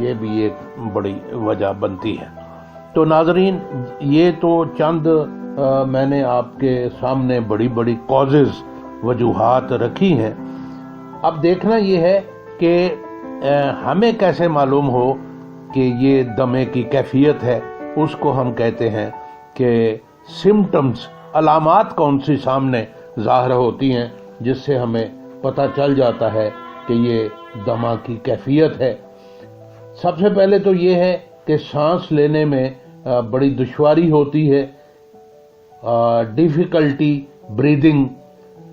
یہ بھی ایک بڑی وجہ بنتی ہے۔ تو ناظرین، یہ تو چند میں نے آپ کے سامنے بڑی بڑی کازز، وجوہات رکھی ہیں۔ اب دیکھنا یہ ہے کہ ہمیں کیسے معلوم ہو کہ یہ دمے کی کیفیت ہے۔ اس کو ہم کہتے ہیں کہ سمٹمز، علامات کون سی سامنے ظاہر ہوتی ہیں جس سے ہمیں پتہ چل جاتا ہے کہ یہ دمہ کی کیفیت ہے۔ سب سے پہلے تو یہ ہے کہ سانس لینے میں بڑی دشواری ہوتی ہے، ڈیفیکلٹی بریدنگ۔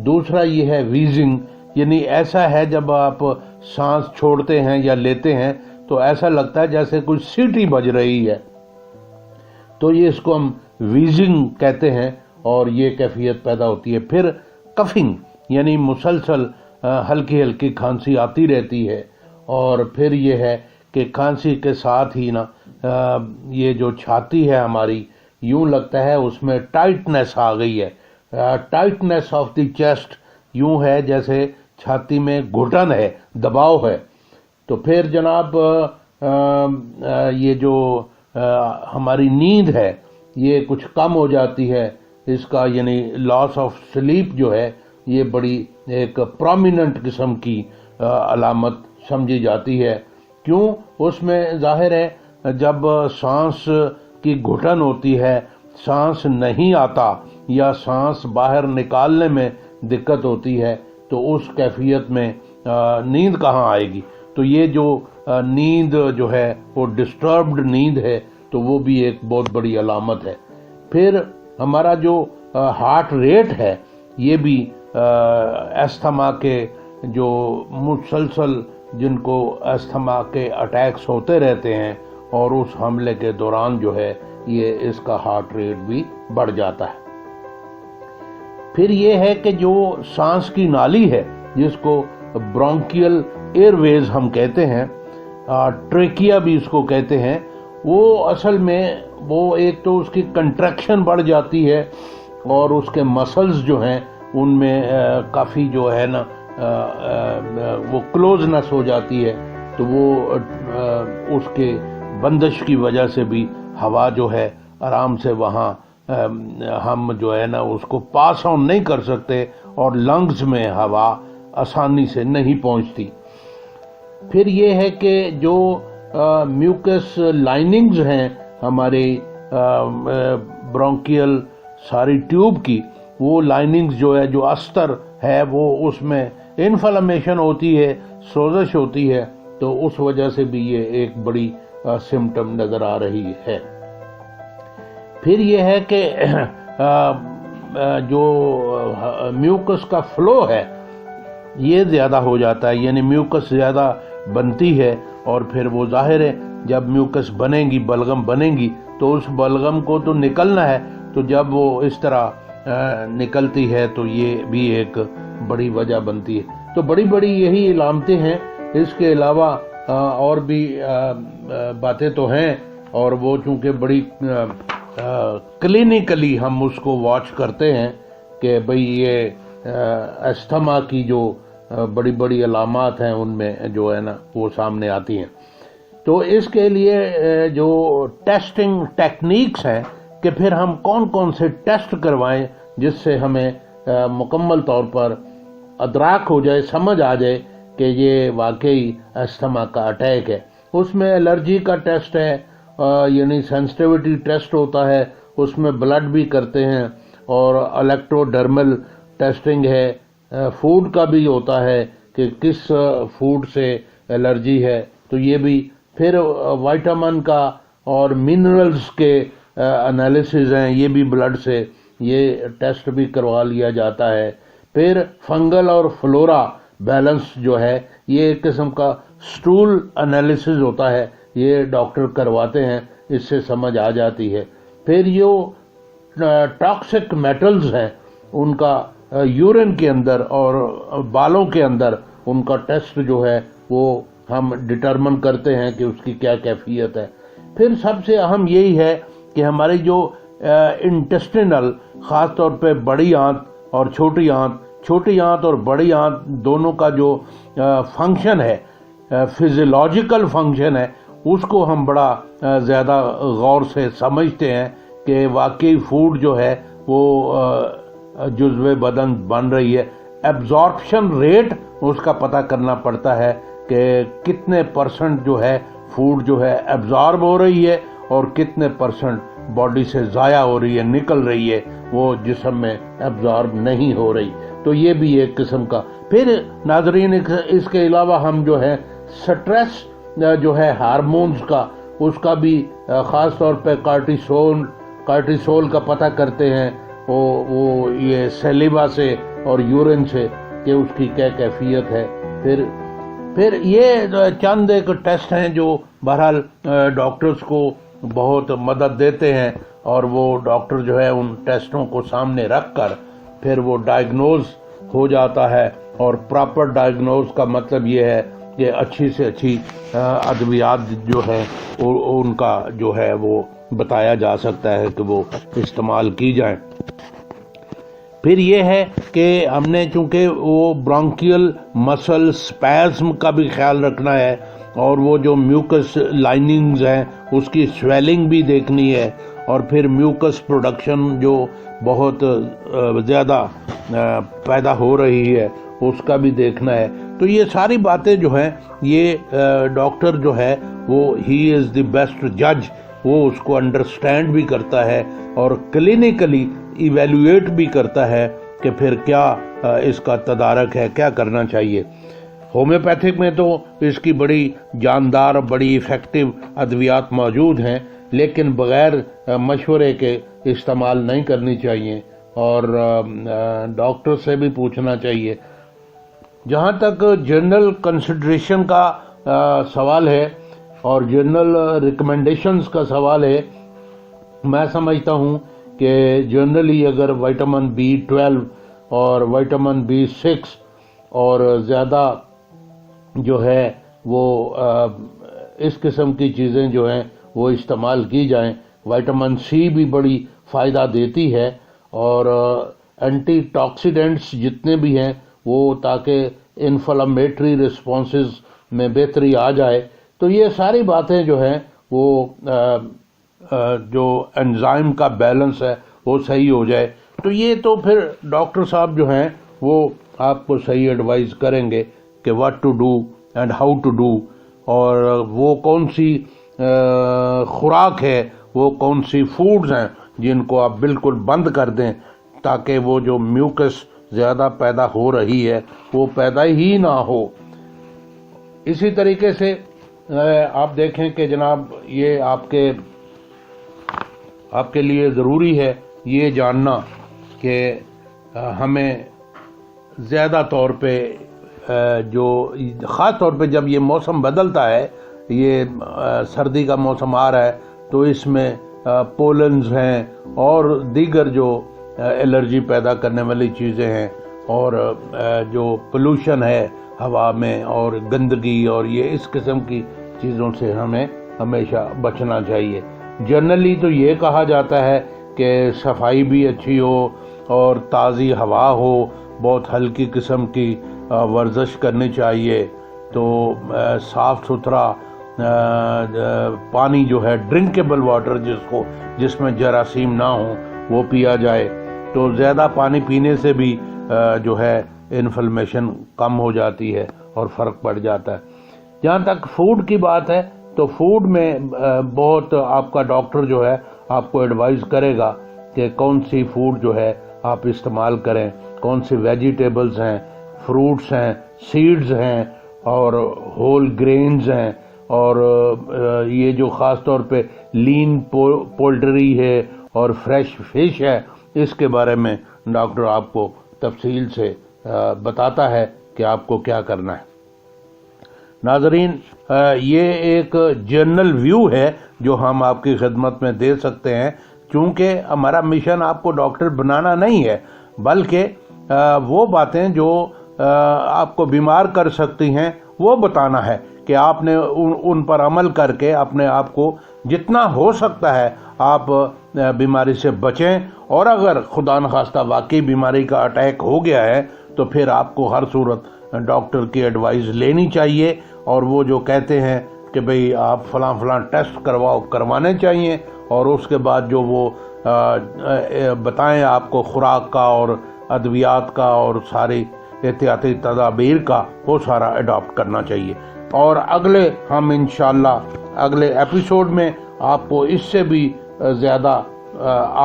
دوسرا یہ ہے ویزنگ، یعنی ایسا ہے جب آپ سانس چھوڑتے ہیں یا لیتے ہیں تو ایسا لگتا ہے جیسے کوئی سیٹی بج رہی ہے، تو یہ اس کو ہم ویزنگ کہتے ہیں اور یہ کیفیت پیدا ہوتی ہے۔ پھر کفنگ، یعنی مسلسل ہلکی ہلکی کھانسی آتی رہتی ہے، اور پھر یہ ہے کہ کھانسی کے ساتھ ہی نا یہ جو چھاتی ہے ہماری، یوں لگتا ہے اس میں ٹائٹنس آ گئی ہے، ٹائٹنس آف دی چیسٹ، یوں ہے جیسے چھاتی میں گھٹن ہے، دباؤ ہے۔ تو پھر جناب یہ جو ہماری نیند ہے یہ کچھ کم ہو جاتی ہے، اس کا یعنی لاس آف سلیپ جو ہے یہ بڑی ایک پرومیننٹ قسم کی علامت سمجھی جاتی ہے۔ کیوں؟ اس میں ظاہر ہے جب سانس کی گھٹن ہوتی ہے، سانس نہیں آتا یا سانس باہر نکالنے میں دقت ہوتی ہے، تو اس کیفیت میں نیند کہاں آئے گی؟ تو یہ جو نیند جو ہے وہ ڈسٹربڈ نیند ہے، تو وہ بھی ایک بہت بڑی علامت ہے۔ پھر ہمارا جو ہارٹ ریٹ ہے یہ بھی استھما کے جو مسلسل جن کو استھما کے اٹیکس ہوتے رہتے ہیں اور اس حملے کے دوران جو ہے یہ اس کا ہارٹ ریٹ بھی بڑھ جاتا ہے۔ پھر یہ ہے کہ جو سانس کی نالی ہے جس کو برونکیل ایئر ویز ہم کہتے ہیں، ٹریکیا بھی اس کو کہتے ہیں، وہ اصل میں وہ ایک تو اس کی کنٹریکشن بڑھ جاتی ہے اور اس کے مسلز جو ہیں ان میں کافی جو ہے نا وہ کلوزنس ہو جاتی ہے، تو وہ اس کے بندش کی وجہ سے بھی ہوا جو ہے آرام سے وہاں ہم جو ہے نا اس کو پاس آن نہیں کر سکتے اور لنگز میں ہوا آسانی سے نہیں پہنچتی۔ پھر یہ ہے کہ جو میوکس لائننگز ہیں ہمارے برونکیل ساری ٹیوب کی، وہ لائننگز جو ہے جو استر ہے وہ اس میں انفلمیشن ہوتی ہے، سوزش ہوتی ہے، تو اس وجہ سے بھی یہ ایک بڑی سمٹم نظر آ رہی ہے۔ پھر یہ ہے کہ جو میوکس کا فلو ہے یہ زیادہ ہو جاتا ہے، یعنی میوکس زیادہ بنتی ہے، اور پھر وہ ظاہر ہے جب میوکس بنے گی، بلغم بنے گی، تو اس بلغم کو تو نکلنا ہے، تو جب وہ اس طرح نکلتی ہے تو یہ بھی ایک بڑی وجہ بنتی ہے۔ تو بڑی بڑی یہی علامتیں ہیں، اس کے علاوہ اور بھی باتیں تو ہیں، اور وہ چونکہ بڑی کلینکلی ہم اس کو واچ کرتے ہیں کہ بھئی یہ استھما کی جو بڑی بڑی علامات ہیں ان میں جو ہے نا وہ سامنے آتی ہیں۔ تو اس کے لیے جو ٹیسٹنگ ٹیکنیکس ہیں کہ پھر ہم کون کون سے ٹیسٹ کروائیں جس سے ہمیں مکمل طور پر ادراک ہو جائے، سمجھ آ جائے کہ یہ واقعی استھما کا اٹیک ہے۔ اس میں الرجی کا ٹیسٹ ہے، یعنی سینسٹیوٹی ٹیسٹ ہوتا ہے، اس میں بلڈ بھی کرتے ہیں، اور الیکٹروڈرمل ٹیسٹنگ ہے، فوڈ کا بھی ہوتا ہے کہ کس فوڈ سے الرجی ہے، تو یہ بھی۔ پھر وائٹامن کا اور منرلز کے انالیسز ہیں، یہ بھی بلڈ سے یہ ٹیسٹ بھی کروا لیا جاتا ہے۔ پھر فنگل اور فلورا بیلنس جو ہے یہ ایک قسم کا سٹول انالیسز ہوتا ہے، یہ ڈاکٹر کرواتے ہیں، اس سے سمجھ آ جاتی ہے۔ پھر یہ ٹاکسک میٹلز ہیں ان کا یورین کے اندر اور بالوں کے اندر ان کا ٹیسٹ جو ہے وہ ہم ڈٹرمن کرتے ہیں کہ اس کی کیا کیفیت ہے۔ پھر سب سے اہم یہی ہے کہ ہماری جو انٹسٹینل، خاص طور پہ بڑی آنت اور چھوٹی آنت اور بڑی آنت دونوں کا جو فنکشن ہے فزیولوجیکل فنکشن ہے اس کو ہم بڑا زیادہ غور سے سمجھتے ہیں کہ واقعی فوڈ جو ہے وہ جزو بدن بن رہی ہے. ایبزارپشن ریٹ اس کا پتہ کرنا پڑتا ہے کہ کتنے پرسنٹ جو ہے فوڈ جو ہے ایبزارب ہو رہی ہے اور کتنے پرسنٹ باڈی سے ضائع ہو رہی ہے, نکل رہی ہے, وہ جسم میں ایبزارب نہیں ہو رہی. تو یہ بھی ایک قسم کا. پھر ناظرین اس کے علاوہ ہم جو ہے سٹریس جو ہے ہارمونز کا, اس کا بھی خاص طور پہ کارٹیسول کا پتہ کرتے ہیں وہ یہ سیلیوا سے اور یورین سے کہ اس کی کیا کیفیت ہے. پھر یہ چند ایک ٹیسٹ ہیں جو بہرحال ڈاکٹرز کو بہت مدد دیتے ہیں, اور وہ ڈاکٹر جو ہے ان ٹیسٹوں کو سامنے رکھ کر پھر وہ ڈائیگنوز ہو جاتا ہے. اور پراپر ڈائیگنوز کا مطلب یہ ہے کہ اچھی سے اچھی ادویات جو ہے ان کا جو ہے وہ بتایا جا سکتا ہے کہ وہ استعمال کی جائیں. پھر یہ ہے کہ ہم نے چونکہ وہ برونکیل مسل سپیزم کا بھی خیال رکھنا ہے, اور وہ جو میوکس لائننگز ہیں اس کی سویلنگ بھی دیکھنی ہے, اور پھر میوکس پروڈکشن جو بہت زیادہ پیدا ہو رہی ہے اس کا بھی دیکھنا ہے. تو یہ ساری باتیں جو ہیں یہ ڈاکٹر جو ہے وہ ہی از دی بیسٹ جج, وہ اس کو انڈرسٹینڈ بھی کرتا ہے اور کلینکلی ایویلویٹ بھی کرتا ہے کہ پھر کیا اس کا تدارک ہے, کیا کرنا چاہیے. ہومیوپیتھک میں تو اس کی بڑی جاندار اور بڑی ایفیکٹو ادویات موجود ہیں, لیکن بغیر مشورے کے استعمال نہیں کرنی چاہیے, اور ڈاکٹر سے بھی پوچھنا چاہیے. جہاں تک جنرل کنسیڈریشن کا سوال ہے اور جنرل ریکمنڈیشنز کا سوال ہے, میں سمجھتا ہوں کہ جنرلی اگر وائٹامن B12 اور وائٹامن B6 اور زیادہ جو ہے وہ اس قسم کی چیزیں جو ہیں وہ استعمال کی جائیں. وائٹامن C بھی بڑی فائدہ دیتی ہے, اور اینٹی ٹاکسیڈنٹس جتنے بھی ہیں وہ تاکہ انفلمیٹری رسپانسز میں بہتری آ جائے. تو یہ ساری باتیں جو ہیں وہ جو انزائم کا بیلنس ہے وہ صحیح ہو جائے. تو یہ تو پھر ڈاکٹر صاحب جو ہیں وہ آپ کو صحیح ایڈوائز کریں گے کہ what to do and how to do, اور وہ کون سی خوراک ہے, وہ کون سی فوڈز ہیں جن کو آپ بالکل بند کر دیں تاکہ وہ جو میوکس زیادہ پیدا ہو رہی ہے وہ پیدا ہی نہ ہو. اسی طریقے سے آپ دیکھیں کہ جناب یہ آپ کے لیے ضروری ہے یہ جاننا کہ ہمیں زیادہ طور پہ جو خاص طور پہ جب یہ موسم بدلتا ہے, یہ سردی کا موسم آ رہا ہے, تو اس میں پولنز ہیں اور دیگر جو الرجی پیدا کرنے والی چیزیں ہیں, اور جو پولوشن ہے ہوا میں اور گندگی اور یہ اس قسم کی چیزوں سے ہمیں ہمیشہ بچنا چاہیے. جنرلی تو یہ کہا جاتا ہے کہ صفائی بھی اچھی ہو اور تازی ہوا ہو, بہت ہلکی قسم کی ورزش کرنی چاہیے, تو صاف ستھرا پانی جو ہے ڈرنکیبل واٹر جس میں جراثیم نہ ہوں وہ پیا جائے. تو زیادہ پانی پینے سے بھی جو ہے انفلمیشن کم ہو جاتی ہے اور فرق پڑ جاتا ہے. جہاں تک فوڈ کی بات ہے تو فوڈ میں بہت آپ کا ڈاکٹر جو ہے آپ کو ایڈوائز کرے گا کہ کون سی فوڈ جو ہے آپ استعمال کریں, کون سی ویجیٹیبلز ہیں, فروٹس ہیں, سیڈز ہیں اور ہول گرینز ہیں, اور یہ جو خاص طور پہ لین پولٹری ہے اور فریش فش ہے, اس کے بارے میں ڈاکٹر آپ کو تفصیل سے بتاتا ہے کہ آپ کو کیا کرنا ہے. ناظرین, یہ ایک جنرل ویو ہے جو ہم آپ کی خدمت میں دے سکتے ہیں, چونکہ ہمارا مشن آپ کو ڈاکٹر بنانا نہیں ہے, بلکہ وہ باتیں جو آپ کو بیمار کر سکتی ہیں وہ بتانا ہے کہ آپ نے ان پر عمل کر کے اپنے آپ کو جتنا ہو سکتا ہے آپ بیماری سے بچیں, اور اگر خدا نخواستہ واقعی بیماری کا اٹیک ہو گیا ہے تو پھر آپ کو ہر صورت ڈاکٹر کی ایڈوائز لینی چاہیے، اور وہ جو کہتے ہیں کہ بھئی آپ فلاں فلاں ٹیسٹ کروانے چاہیے، اور اس کے بعد جو وہ بتائیں آپ کو خوراک کا اور ادویات کا اور ساری احتیاطی تدابیر کا، وہ سارا اڈاپٹ کرنا چاہیے۔ اور ہم انشاءاللہ اگلے ایپیسوڈ میں آپ کو اس سے بھی زیادہ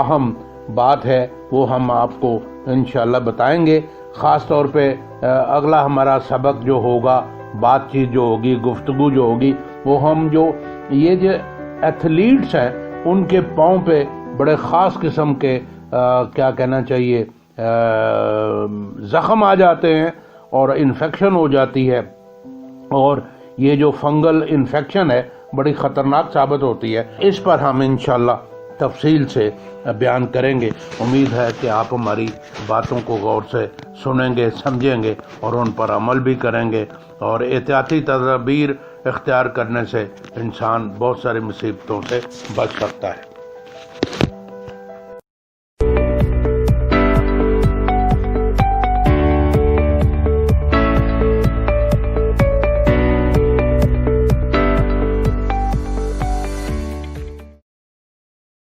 اہم بات ہے وہ ہم آپ کو انشاءاللہ بتائیں گے۔ خاص طور پہ اگلا ہمارا سبق جو ہوگا، بات چیت جو ہوگی، گفتگو جو ہوگی، وہ ہم جو ایتھلیٹس ہیں ان کے پاؤں پہ بڑے خاص قسم کے کیا کہنا چاہیے زخم آ جاتے ہیں اور انفیکشن ہو جاتی ہے، اور یہ جو فنگل انفیکشن ہے بڑی خطرناک ثابت ہوتی ہے۔ اس پر ہم انشاءاللہ تفصیل سے بیان کریں گے۔ امید ہے کہ آپ ہماری باتوں کو غور سے سنیں گے، سمجھیں گے اور ان پر عمل بھی کریں گے، اور احتیاطی تدابیر اختیار کرنے سے انسان بہت ساری مصیبتوں سے بچ سکتا ہے۔